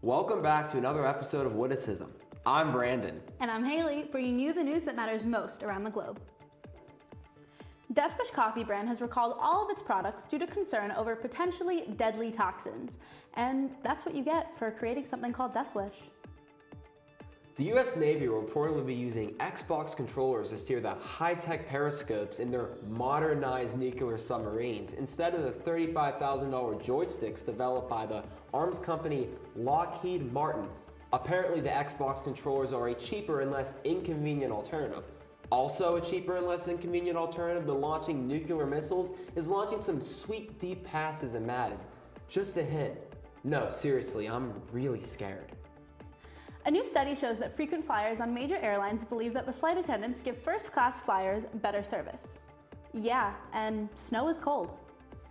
Welcome back to another episode of Witticism. I'm Brandon. And I'm Haley, bringing you the news that matters most around the globe. Death Wish coffee brand has recalled all of its products due to concern over potentially deadly toxins. And that's what you get for creating something called Death Wish. The US Navy will reportedly be using Xbox controllers to steer the high-tech periscopes in their modernized nuclear submarines instead of the $35,000 joysticks developed by the arms company Lockheed Martin. Apparently, the Xbox controllers are a cheaper and less inconvenient alternative. Also a cheaper and less inconvenient alternative to launching nuclear missiles is launching some sweet deep passes in Madden. Just a hint. No, seriously, I'm really scared. A new study shows that frequent flyers on major airlines believe that the flight attendants give first-class flyers better service. Yeah, and snow is cold.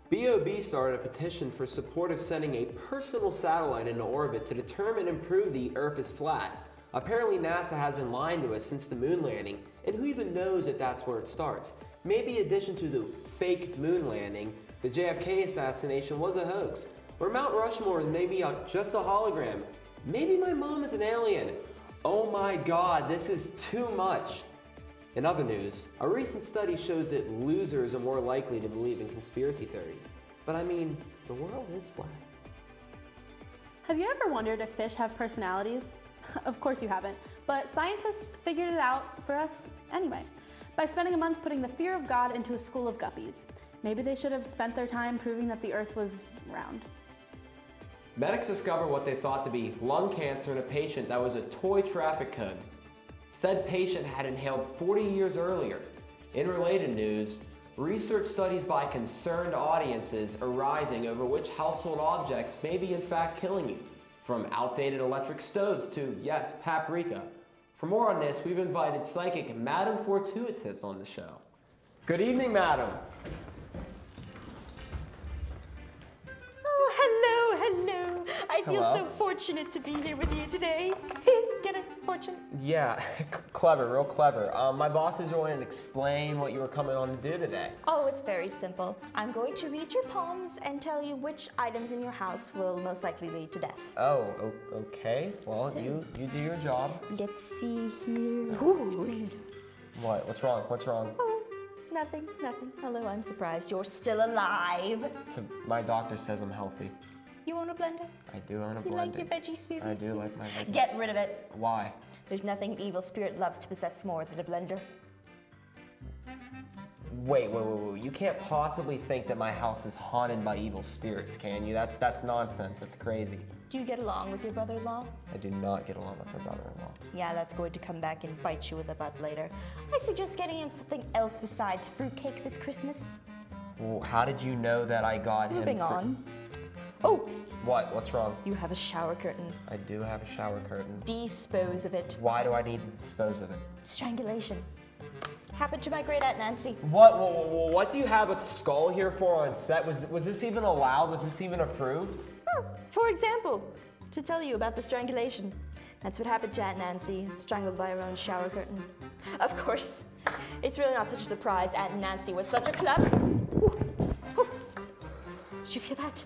BOB started a petition for support of sending a personal satellite into orbit to determine and prove the Earth is flat. Apparently NASA has been lying to us since the moon landing, and who even knows if that's where it starts? Maybe in addition to the fake moon landing, the JFK assassination was a hoax, or Mount Rushmore is maybe just a hologram. Maybe my mom is an alien. Oh my God, this is too much. In other news, a recent study shows that losers are more likely to believe in conspiracy theories. But I mean, the world is flat. Have you ever wondered if fish have personalities? Of course you haven't, but scientists figured it out for us anyway, by spending a month putting the fear of God into a school of guppies. Maybe they should have spent their time proving that the Earth was round. Medics discovered what they thought to be lung cancer in a patient that was a toy traffic cone. Said patient had inhaled 40 years earlier. In related news, research studies by concerned audiences are rising over which household objects may be in fact killing you. From outdated electric stoves to, yes, paprika. For more on this, we've invited psychic Madam Fortuitous on the show. Good evening, Madam. Hello. I feel Hello. so fortunate to be here with you today. Get it? Fortune? Yeah, clever, real clever. My boss is going to explain what you were coming on to do today. Oh, it's very simple. I'm going to read your palms and tell you which items in your house will most likely lead to death. Oh, okay. Well, So- you do your job. Let's see here. Ooh. What? What's wrong? What's wrong? Oh, nothing. Hello, I'm surprised you're still alive. My doctor says I'm healthy. You own a blender? I do own a blender. You like your veggie smoothies? I do like my veggies. Get rid of it. Why? There's nothing an evil spirit loves to possess more than a blender. Wait. You can't possibly think that my house is haunted by evil spirits, can you? That's nonsense. That's crazy. Do you get along with your brother-in-law? I do not get along with my brother-in-law. Yeah, that's going to come back and bite you in the butt later. I suggest getting him something else besides fruitcake this Christmas. Well, how did you know that I got him? Moving on. Oh, What? What's wrong? you have a shower curtain. I do have a shower curtain. Dispose of it. Why do I need to dispose of it? Strangulation. Happened to my great aunt Nancy. What do you have a skull here for on set? Was this even allowed? Was this even approved? Oh, for example, to tell you about the strangulation. That's what happened to Aunt Nancy, strangled by her own shower curtain. Of course, it's really not such a surprise. Aunt Nancy was such a klutz. Ooh. Did you feel that?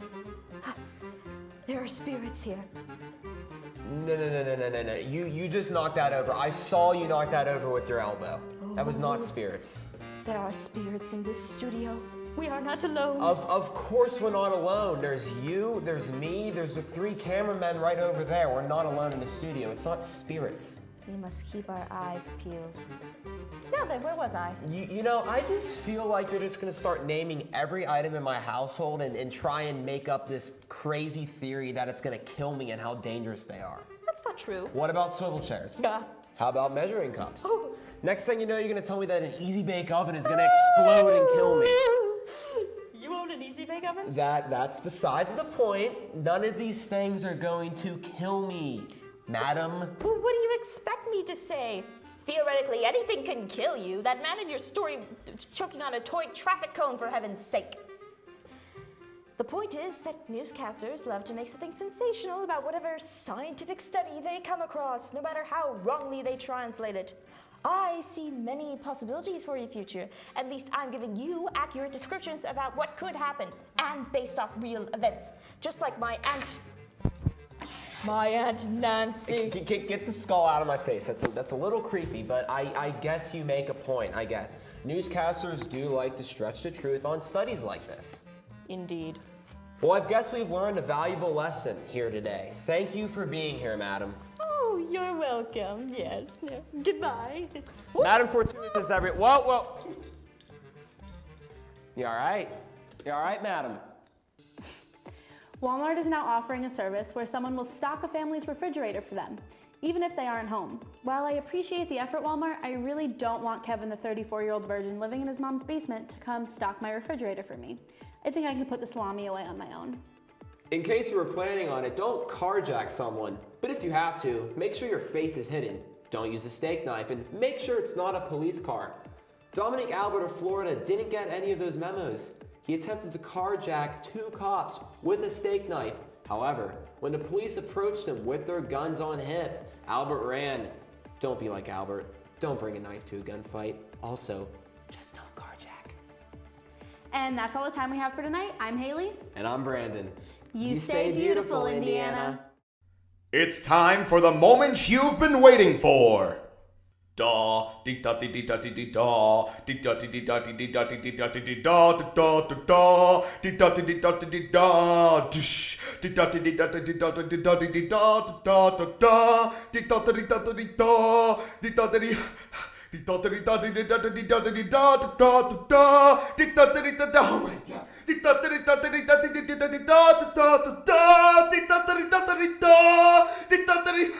There are spirits here. No. You just knocked that over. I saw you knock that over with your elbow. That was not spirits. There are spirits in this studio. We are not alone. Of course we're not alone. There's you, there's me, there's the 3 cameramen right over there. We're not alone in the studio. It's not spirits. We must keep our eyes peeled. Now then, where was I? You know, I just feel like you're just gonna start naming every item in my household and try and make up this crazy theory that it's gonna kill me and how dangerous they are. That's not true. What about swivel chairs? Yeah. How about measuring cups? Oh. Next thing you know, you're gonna tell me that an easy bake oven is gonna explode and kill me. You own an easy bake oven? That's besides the point. None of these things are going to kill me, madam. Well, what do you expect me to say? Theoretically, anything can kill you. That man in your story is choking on a toy traffic cone, for heaven's sake. The point is that newscasters love to make something sensational about whatever scientific study they come across, no matter how wrongly they translate it. I see many possibilities for your future. At least I'm giving you accurate descriptions about what could happen, and based off real events. Just like my aunt My Aunt Nancy. Get the skull out of my face. That's a little creepy, but I guess you make a point, I guess. Newscasters do like to stretch the truth on studies like this. Indeed. Well, I guess we've learned a valuable lesson here today. Thank you for being here, madam. Oh, you're welcome. Yes. Goodbye. Madam Fortuitous, Whoa. You all right? You all right, madam? Walmart is now offering a service where someone will stock a family's refrigerator for them, even if they aren't home. While I appreciate the effort, Walmart, I really don't want Kevin, the 34-year-old virgin living in his mom's basement, to come stock my refrigerator for me. I think I can put the salami away on my own. In case you were planning on it, don't carjack someone. But if you have to, make sure your face is hidden. Don't use a steak knife, and make sure it's not a police car. Dominic Albert of Florida didn't get any of those memos. He attempted to carjack 2 cops with a steak knife. However, when the police approached him with their guns on hip, Albert ran. Don't be like Albert. Don't bring a knife to a gunfight. Also, just don't carjack. And that's all the time we have for tonight. I'm Haley. And I'm Brandon. You stay beautiful, Indiana. It's time for the moment you've been waiting for. Da dee da dee dee da dee dee da dee da dee dee da dee dee da dee dee da dee dee da da da da dee da dee dee da dee dee da dish dee da dee dee da dee dee da dee dee da dee dee da da da da dee da dee da dee da dee da dee dee da dee da dee da dee da dee da da da da dee da dee da da. Oh my God. Dee da dee da dee da dee dee da dee da da da da dee da dee da dee da dee da dee.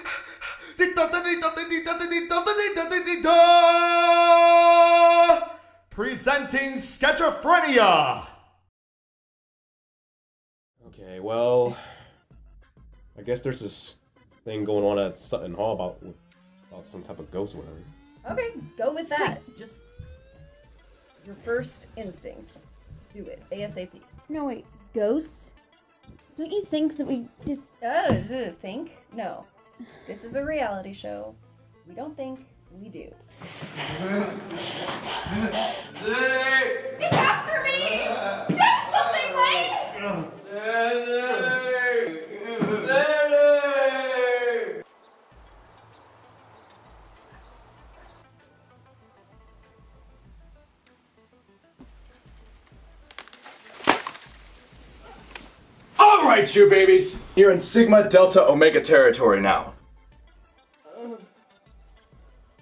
Presenting Schizophrenia! Okay, well, I guess there's this thing going on at Sutton Hall about some type of ghost or whatever. Okay, go with that. Just your first instinct. Do it. ASAP. No, wait. Ghosts? Don't you think that we just... Think? No. This is a reality show. We don't think, we do. It's after me! Do something, Wayne! All right, you babies. You're in Sigma Delta Omega territory now.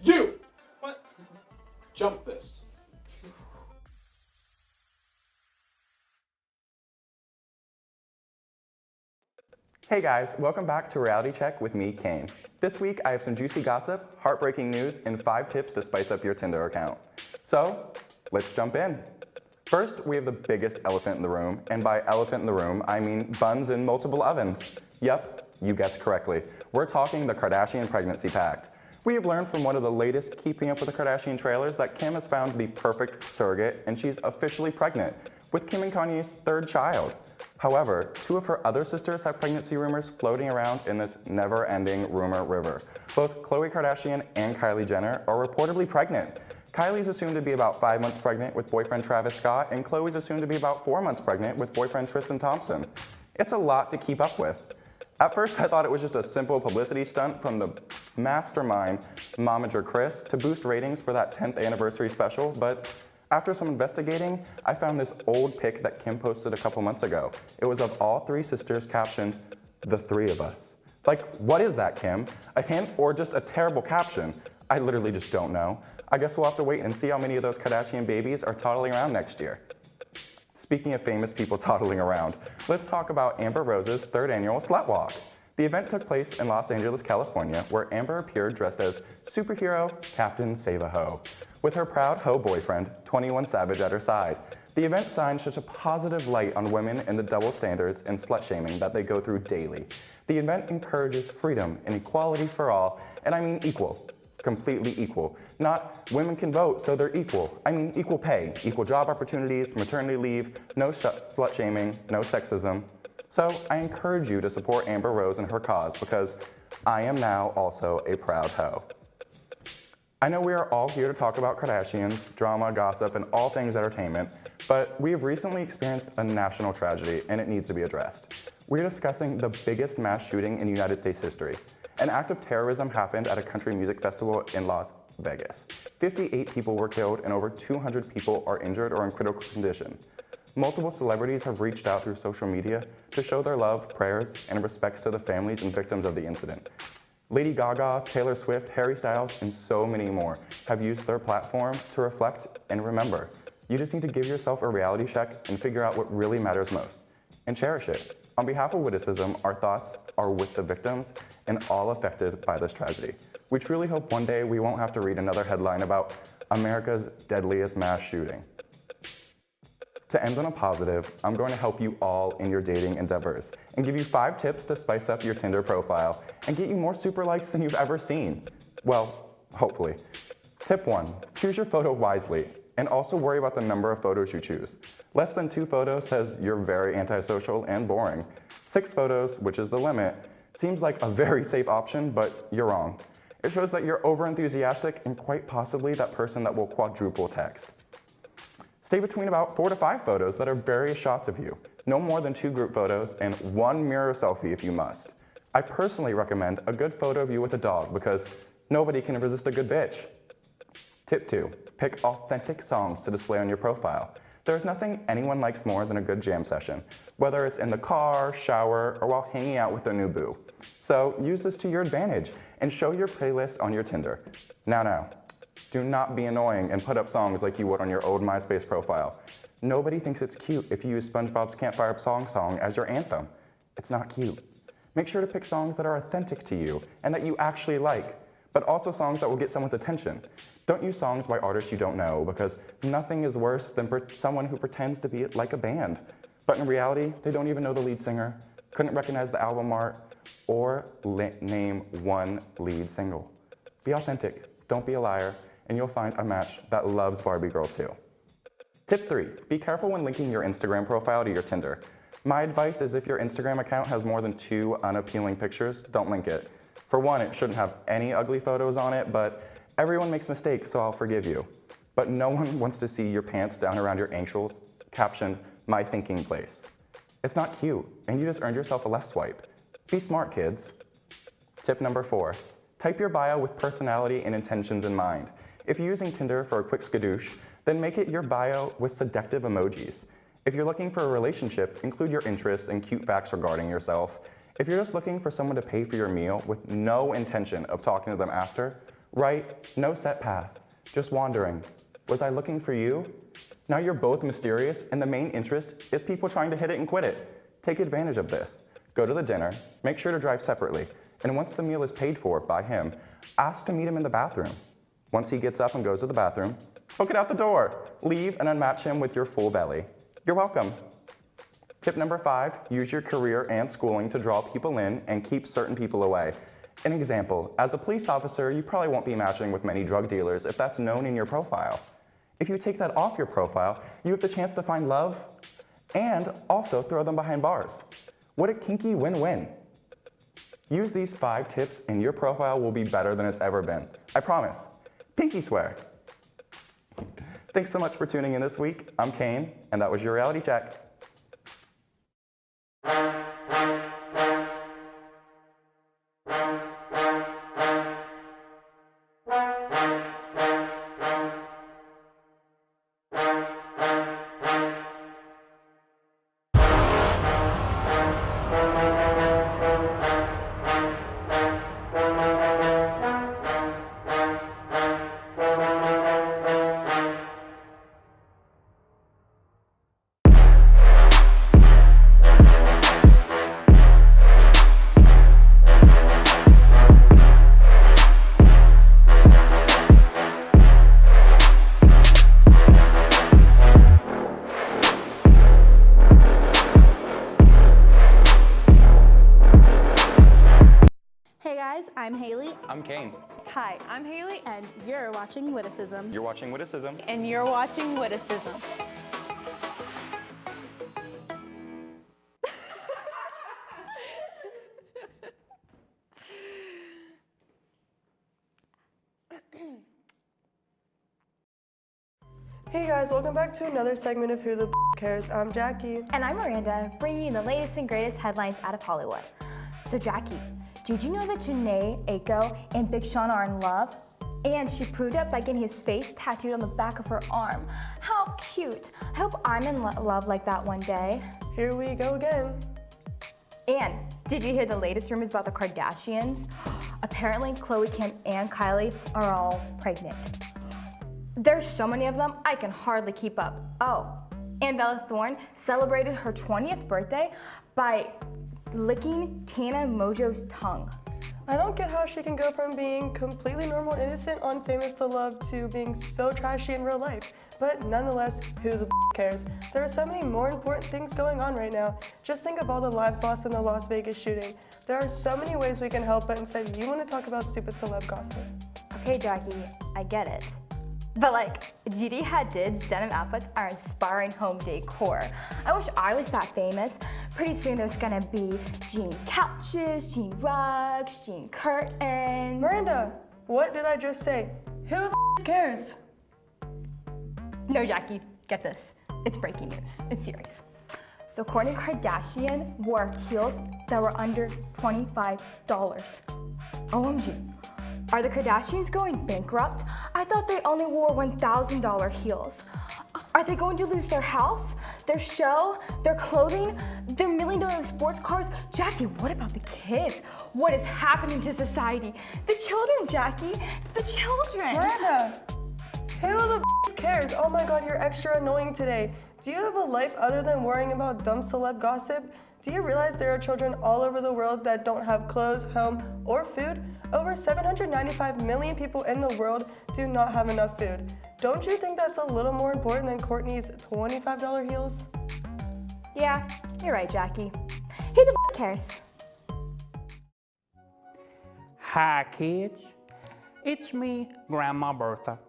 You! What? Jump this. Hey guys, welcome back to Reality Check with me, Kane. This week I have some juicy gossip, heartbreaking news, and 5 tips to spice up your Tinder account. So, let's jump in. First, we have the biggest elephant in the room, and by elephant in the room, I mean buns in multiple ovens. Yep, you guessed correctly. We're talking the Kardashian pregnancy pact. We have learned from one of the latest Keeping Up with the Kardashian trailers that Kim has found the perfect surrogate, and she's officially pregnant with Kim and Kanye's 3rd child. However, 2 of her other sisters have pregnancy rumors floating around in this never-ending rumor river. Both Khloe Kardashian and Kylie Jenner are reportedly pregnant. Kylie's assumed to be about 5 months pregnant with boyfriend Travis Scott, and Khloe's assumed to be about 4 months pregnant with boyfriend Tristan Thompson. It's a lot to keep up with. At first, I thought it was just a simple publicity stunt from the mastermind Momager Chris to boost ratings for that 10th anniversary special, but after some investigating, I found this old pic that Kim posted a couple months ago. It was of all 3 sisters captioned, "The 3 of us." Like, what is that, Kim? A hint or just a terrible caption? I literally just don't know. I guess we'll have to wait and see how many of those Kardashian babies are toddling around next year. Speaking of famous people toddling around, let's talk about Amber Rose's 3rd annual Slut Walk. The event took place in Los Angeles, California, where Amber appeared dressed as superhero Captain Save-A-Ho, with her proud ho boyfriend, 21 Savage, at her side. The event shined such a positive light on women and the double standards and slut-shaming that they go through daily. The event encourages freedom and equality for all, and I mean equal. Completely equal. Not women can vote, so they're equal. I mean equal pay, equal job opportunities, maternity leave, no slut shaming, no sexism. So I encourage you to support Amber Rose and her cause because I am now also a proud hoe. I know we are all here to talk about Kardashians, drama, gossip, and all things entertainment, but we have recently experienced a national tragedy and it needs to be addressed. we're discussing the biggest mass shooting in United States history. An act of terrorism happened at a country music festival in Las Vegas. 58 people were killed and over 200 people are injured or in critical condition. Multiple celebrities have reached out through social media to show their love, prayers, and respects to the families and victims of the incident. Lady Gaga, Taylor Swift, Harry Styles, and so many more have used their platform to reflect and remember. You just need to give yourself a reality check and figure out what really matters most, and cherish it. On behalf of Witticism, our thoughts are with the victims and all affected by this tragedy. We truly hope one day we won't have to read another headline about America's deadliest mass shooting. To end on a positive, I'm going to help you all in your dating endeavors and give you 5 tips to spice up your Tinder profile and get you more super likes than you've ever seen. Well, hopefully. Tip 1, choose your photo wisely and also worry about the number of photos you choose. Less than 2 photos says you're very antisocial and boring. 6 photos, which is the limit, seems like a very safe option, but you're wrong. It shows that you're overenthusiastic and quite possibly that person that will quadruple text. Stay between about 4 to 5 photos that are various shots of you. No more than 2 group photos and 1 mirror selfie if you must. I personally recommend a good photo of you with a dog because nobody can resist a good bitch. Tip 2, pick authentic songs to display on your profile. There's nothing anyone likes more than a good jam session, whether it's in the car, shower, or while hanging out with their new boo. So use this to your advantage and show your playlist on your Tinder. Now, do not be annoying and put up songs like you would on your old MySpace profile. Nobody thinks it's cute if you use SpongeBob's Campfire Song as your anthem. It's not cute. Make sure to pick songs that are authentic to you and that you actually like, but also songs that will get someone's attention. Don't use songs by artists you don't know because nothing is worse than someone who pretends to be like a band, but in reality, they don't even know the lead singer, couldn't recognize the album art, or name one lead single. Be authentic, don't be a liar, and you'll find a match that loves Barbie Girl too. Tip 3, be careful when linking your Instagram profile to your Tinder. My advice is if your Instagram account has more than 2 unappealing pictures, don't link it. For one, it shouldn't have any ugly photos on it, but everyone makes mistakes, so I'll forgive you. But no one wants to see your pants down around your ankles, captioned, "My thinking place." It's not cute, and you just earned yourself a left swipe. Be smart, kids. Tip number 4, type your bio with personality and intentions in mind. If you're using Tinder for a quick skadoosh, then make it your bio with seductive emojis. If you're looking for a relationship, include your interests and cute facts regarding yourself. If you're just looking for someone to pay for your meal with no intention of talking to them after, write, "No set path, just wandering. Was I looking for you?" Now you're both mysterious and the main interest is people trying to hit it and quit it. Take advantage of this. Go to the dinner, make sure to drive separately, and once the meal is paid for by him, ask to meet him in the bathroom. Once he gets up and goes to the bathroom, hook it out the door. Leave and unmatch him with your full belly. You're welcome. Tip number 5, use your career and schooling to draw people in and keep certain people away. An example, as a police officer, you probably won't be matching with many drug dealers if that's known in your profile. If you take that off your profile, you have the chance to find love and also throw them behind bars. What a kinky win-win. Use these 5 tips and your profile will be better than it's ever been. I promise. Pinky swear. Thanks so much for tuning in this week. I'm Kane, and that was your reality check. I'm Haley. I'm Kane. Hi, I'm Haley. And you're watching Witticism. You're watching Witticism. And you're watching Witticism. Hey guys, welcome back to another segment of Who the cares? I'm Jackie. And I'm Miranda, bringing you the latest and greatest headlines out of Hollywood. So Jackie, did you know that Janae, Aiko, and Big Sean are in love? And she proved it by getting his face tattooed on the back of her arm. How cute. I hope I'm in love like that one day. Here we go again. And did you hear the latest rumors about the Kardashians? Apparently, Khloe, Kim, and Kylie are all pregnant. There's so many of them, I can hardly keep up. Oh, and Bella Thorne celebrated her 20th birthday by licking Tana Mojo's tongue. I don't get how she can go from being completely normal and innocent on Famous to Love to being so trashy in real life. But nonetheless, who the cares? There are so many more important things going on right now. Just think of all the lives lost in the Las Vegas shooting. There are so many ways we can help, but instead you want to talk about stupid celeb gossip. Okay, Jackie, I get it. But like, Gigi Hadid's denim outfits are inspiring home decor. I wish I was that famous. Pretty soon there's gonna be jean couches, jean rugs, jean curtains. Miranda, what did I just say? Who the cares? No, Jackie, get this. It's breaking news. It's serious. So Kourtney Kardashian wore heels that were under $25. OMG. Are the Kardashians going bankrupt? I thought they only wore $1,000 heels. Are they going to lose their house, their show, their clothing, their $1 million sports cars? Jackie, what about the kids? What is happening to society? The children, Jackie, the children. Miranda, who the cares? Oh my God, you're extra annoying today. Do you have a life other than worrying about dumb celeb gossip? Do you realize there are children all over the world that don't have clothes, home, or food? Over 795 million people in the world do not have enough food. Don't you think that's a little more important than Kourtney's $25 heels? Yeah, you're right, Jackie. Who the cares? Hi, kids. It's me, Grandma Bertha.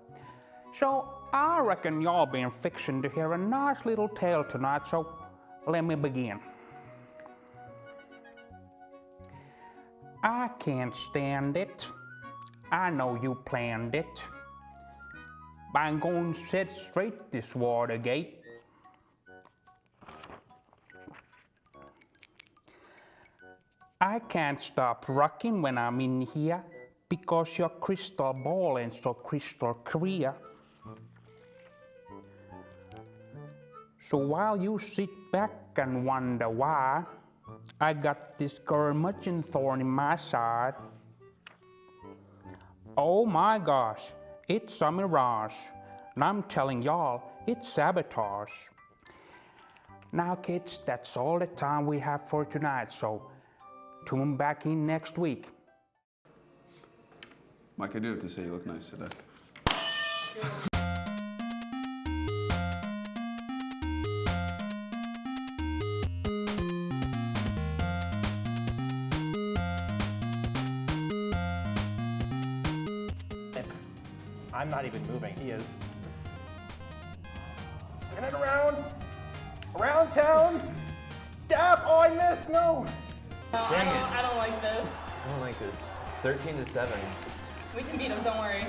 So, I reckon y'all been fixing to hear a nice little tale tonight, so let me begin. I can't stand it. I know you planned it. But I'm going to set straight this Watergate. I can't stop rocking when I'm in here because your crystal ball ain't so crystal clear. So while you sit back and wonder why, I got this curmudgeon thorn in my side. Oh my gosh, it's a mirage, and I'm telling y'all, it's sabotage. Now kids, that's all the time we have for tonight, so tune back in next week. Mike, I do have to say you look nice today. I'm not even moving, he is. Spinning around town. Stab, oh I missed, no. Dang it. I don't like this. I don't like this. It's 13-7. We can beat him, don't worry.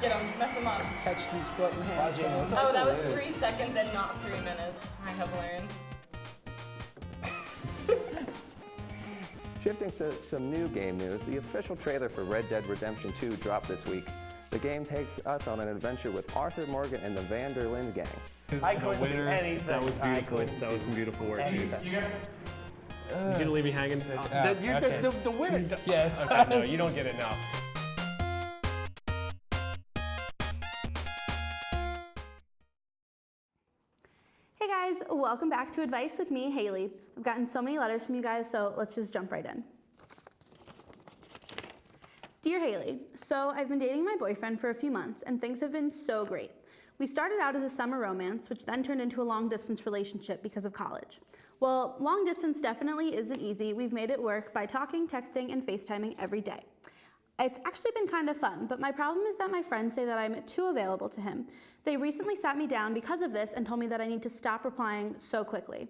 Get him, mess him up. Catch these floating hands. Oh, that was 3 seconds and not 3 minutes. I have learned. Shifting to some new game news, the official trailer for Red Dead Redemption 2 dropped this week. The game takes us on an adventure with Arthur Morgan and the Van der Linde gang. I couldn't do anything. That was beautiful. That was some beautiful work, dude. You're gonna leave me hanging? You're the winner. Yes. Okay, no, you don't get it now. Hey guys, welcome back to Advice with me, Haley. I've gotten so many letters from you guys, so let's just jump right in. Dear Haley, so I've been dating my boyfriend for a few months and things have been so great. We started out as a summer romance, which then turned into a long distance relationship because of college. Well, long distance definitely isn't easy. We've made it work by talking, texting, and FaceTiming every day. It's actually been kind of fun, but my problem is that my friends say that I'm too available to him. They recently sat me down because of this and told me that I need to stop replying so quickly.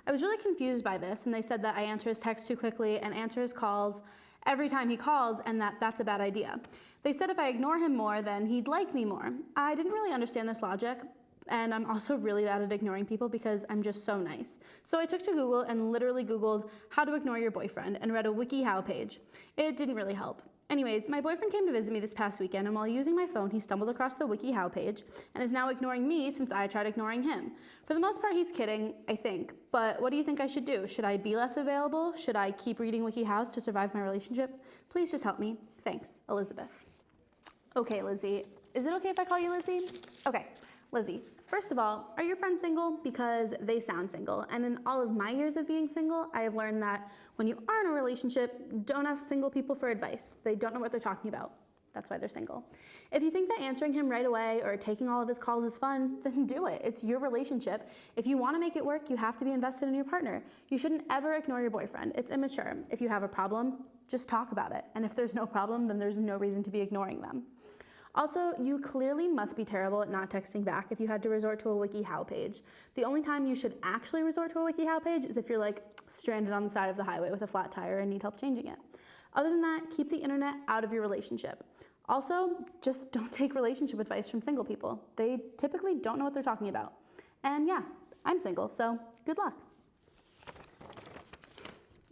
I was really confused by this, and they said that I answer his texts too quickly and answer his calls every time he calls, and that's a bad idea. They said if I ignore him more, then he'd like me more. I didn't really understand this logic, And I'm also really bad at ignoring people because I'm just so nice. So I took to Google and literally Googled how to ignore your boyfriend and read a WikiHow page. It didn't really help. Anyways, my boyfriend came to visit me this past weekend, and while using my phone, he stumbled across the WikiHow page and is now ignoring me since I tried ignoring him. For the most part, he's kidding, I think. But what do you think I should do? Should I be less available? Should I keep reading WikiHows to survive my relationship? Please just help me. Thanks, Elizabeth. Okay, Lizzie. Is it okay if I call you Lizzie? Okay, Lizzie. First of all, are your friends single? Because they sound single. And in all of my years of being single, I have learned that when you are in a relationship, don't ask single people for advice. They don't know what they're talking about. That's why they're single. If you think that answering him right away or taking all of his calls is fun, then do it. It's your relationship. If you want to make it work, you have to be invested in your partner. You shouldn't ever ignore your boyfriend. It's immature. If you have a problem, just talk about it. And if there's no problem, then there's no reason to be ignoring them. Also, you clearly must be terrible at not texting back if you had to resort to a WikiHow page. The only time you should actually resort to a WikiHow page is if you're like stranded on the side of the highway with a flat tire and need help changing it. Other than that, keep the internet out of your relationship. Also, just don't take relationship advice from single people. They typically don't know what they're talking about. And yeah, I'm single, so good luck.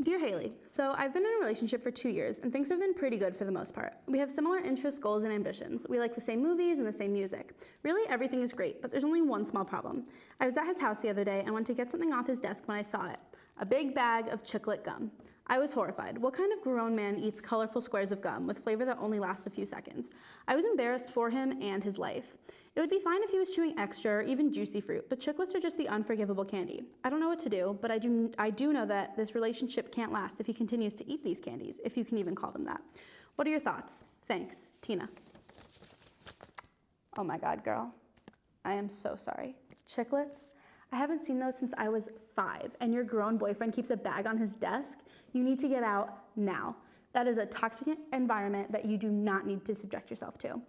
Dear Haley, so I've been in a relationship for 2 years and things have been pretty good for the most part. We have similar interests, goals, and ambitions. We like the same movies and the same music. Really, everything is great, but there's only one small problem. I was at his house the other day and went to get something off his desk when I saw it. A big bag of chiclet gum. I was horrified. What kind of grown man eats colorful squares of gum with flavor that only lasts a few seconds? I was embarrassed for him and his life. It would be fine if he was chewing extra or even juicy fruit, but chiclets are just the unforgivable candy. I don't know what to do, but I do know that this relationship can't last if he continues to eat these candies, if you can even call them that. What are your thoughts? Thanks, Tina. Oh my God, girl. I am so sorry. Chiclets? I haven't seen those since I was 5, and your grown boyfriend keeps a bag on his desk. You need to get out now. That is a toxic environment that you do not need to subject yourself to.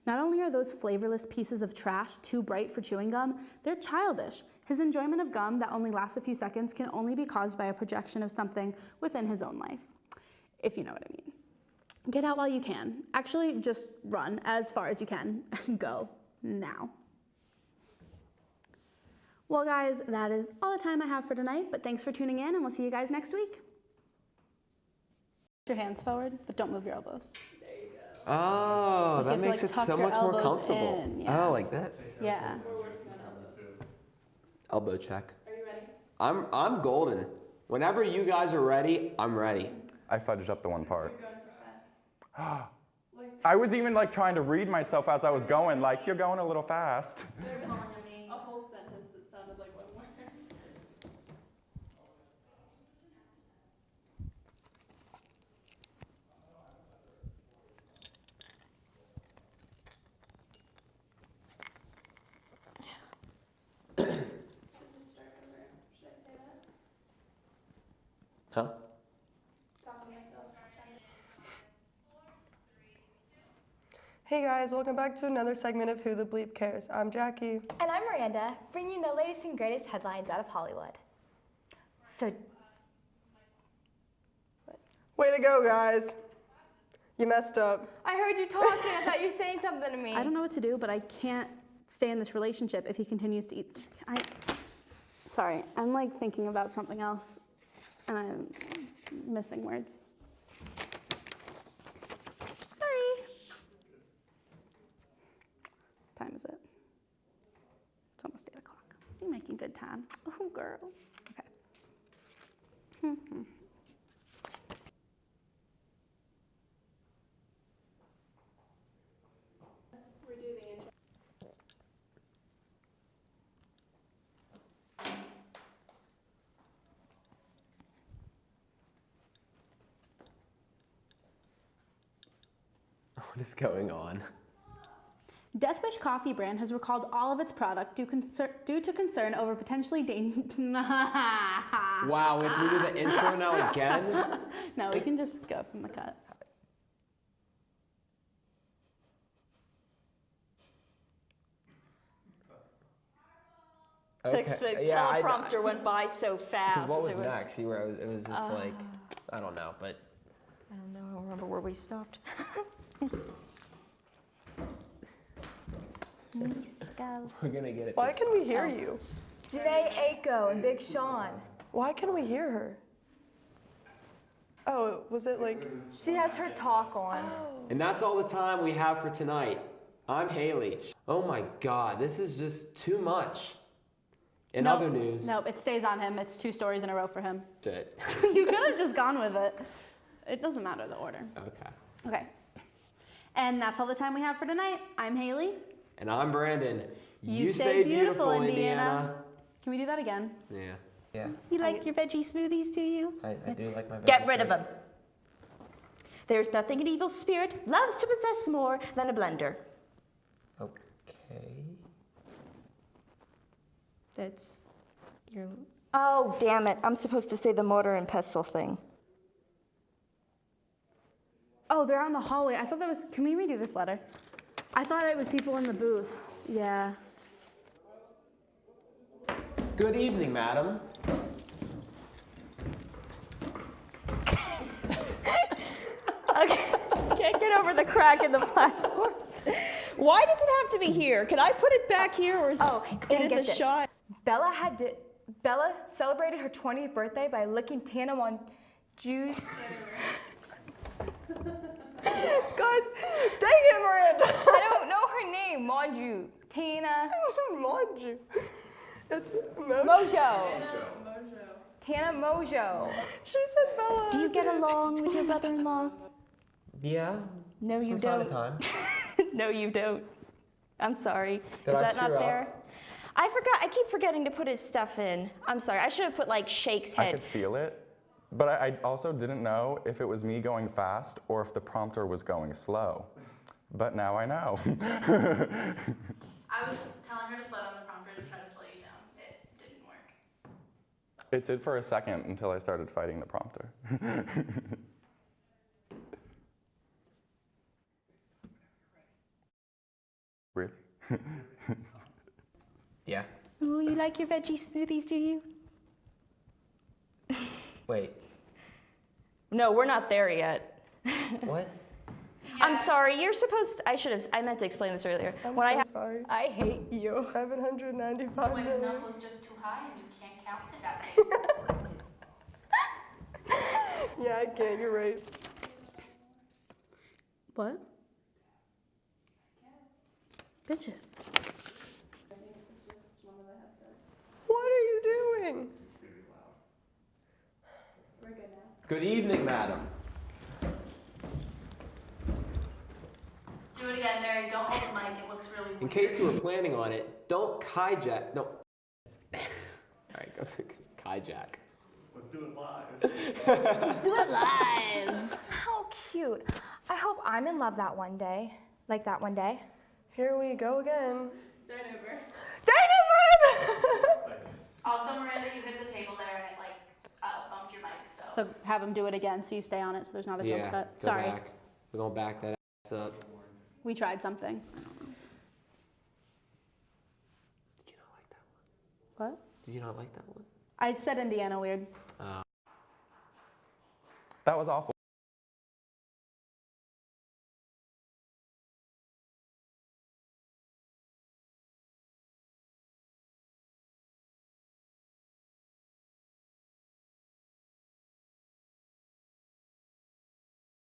Not only are those flavorless pieces of trash too bright for chewing gum, they're childish. His enjoyment of gum that only lasts a few seconds can only be caused by a projection of something within his own life, if you know what I mean. Get out while you can. Actually, just run as far as you can and go now. Well, guys, that is all the time I have for tonight, but thanks for tuning in, and we'll see you guys next week. Put your hands forward, but don't move your elbows. There you go. Oh, that makes it so much more comfortable. Yeah. Oh, like this. Yeah. Elbow check. Are you ready? I'm golden. Whenever you guys are ready, I'm ready. I fudged up the one part. I was even like trying to read myself as I was going, like, you're going a little fast. A whole sentence that sounded like one word. Should I say that? Huh? Talking to myself. Hey guys, welcome back to another segment of Who the Bleep Cares. I'm Jackie. And I'm Miranda, bringing you the latest and greatest headlines out of Hollywood. So, Way to go, guys. You messed up. I heard you talking. I thought you were saying something to me. I don't know what to do, but I can't stay in this relationship if he continues to eat. Sorry, I'm like thinking about something else, and I'm missing words. Sorry. What time is it? It's almost 8 o'clock. You're making good time. Oh, girl. Okay. Redo the intro. What is going on? Deathwish Coffee brand has recalled all of its product due to concern over potentially dangerous. Wow, we have to do the intro now again? No, we can just go from the cut. Okay. The teleprompter went by so fast. Because what was next? It was just like, I don't know, but. I don't know. I don't remember where we stopped. We're gonna get it. Why can we hear you? Janae Aiko and Big Sean. Why can we hear her? Oh, was it like... She has her talk on. And that's all the time we have for tonight. I'm Haley. Oh my God, this is just too much. In other news... Nope, it stays on him. It's 2 stories in a row for him. Shit. You could have just gone with it. It doesn't matter the order. Okay. Okay. And that's all the time we have for tonight. I'm Haley. And I'm Brandon. You stay beautiful, Indiana. Can we do that again? Yeah. Yeah. You like your veggie smoothies, do you? I do like my veggie Get rid of smoothie. them. There's nothing an evil spirit loves to possess more than a blender. Okay. That's your... Oh, damn it. I'm supposed to say the mortar and pestle thing. Oh, they're on the hallway. I thought that was... Can we redo this letter? I thought it was people in the booth. Yeah. Good evening, madam. Okay. Can't get over the crack in the platform. Why does it have to be here? Can I put it back here or is it in the shot? Bella celebrated her 20th birthday by licking Tana Monju's. God dang it, Miranda! I don't know her name. Monju. Tana. Monju. It's Mojo. Tana Mojo. She said Bella. Do you get along with your brother-in-law? Yeah. No, you From time don't. to time. No, you don't. I'm sorry. Did Is I that not screw up? there? I forgot. I keep forgetting to put his stuff in. I'm sorry. I should have put like Shake's I head. could feel it, but I also didn't know if it was me going fast or if the prompter was going slow. But now I know. I was telling her to slow down the prompter to try to slow you down. It didn't work. It did for a second until I started fighting the prompter. Really? Yeah. Oh, you like your veggie smoothies, do you? Wait. No, we're not there yet. What? I'm sorry. You're supposed to, I meant to explain this earlier. I'm so sorry. I hate you. 795 When the million. number's just too high and you can't count to that thing. Yeah, I can't. You're right. What? Bitches. What are you doing? We're good now. Good evening, madam. Do it again, Mary. Don't hold the mic. It looks really weird. In case you were planning on it, don't hijack. No. All right, go for hijack. Let's do it live. Let's do it live. How cute. I hope I'm in love that one day. Like that one day. Here we go again. Start over. Dang it, Miranda! Also, Miranda, you hit the table there and it bumped your mic. So have him do it again so you stay on it so there's not a jump cut. Go Sorry. back. We're going to back that ass up. We tried something. I don't know. Did you not like that one? What? Did you not like that one? I said Indiana weird. That was awful.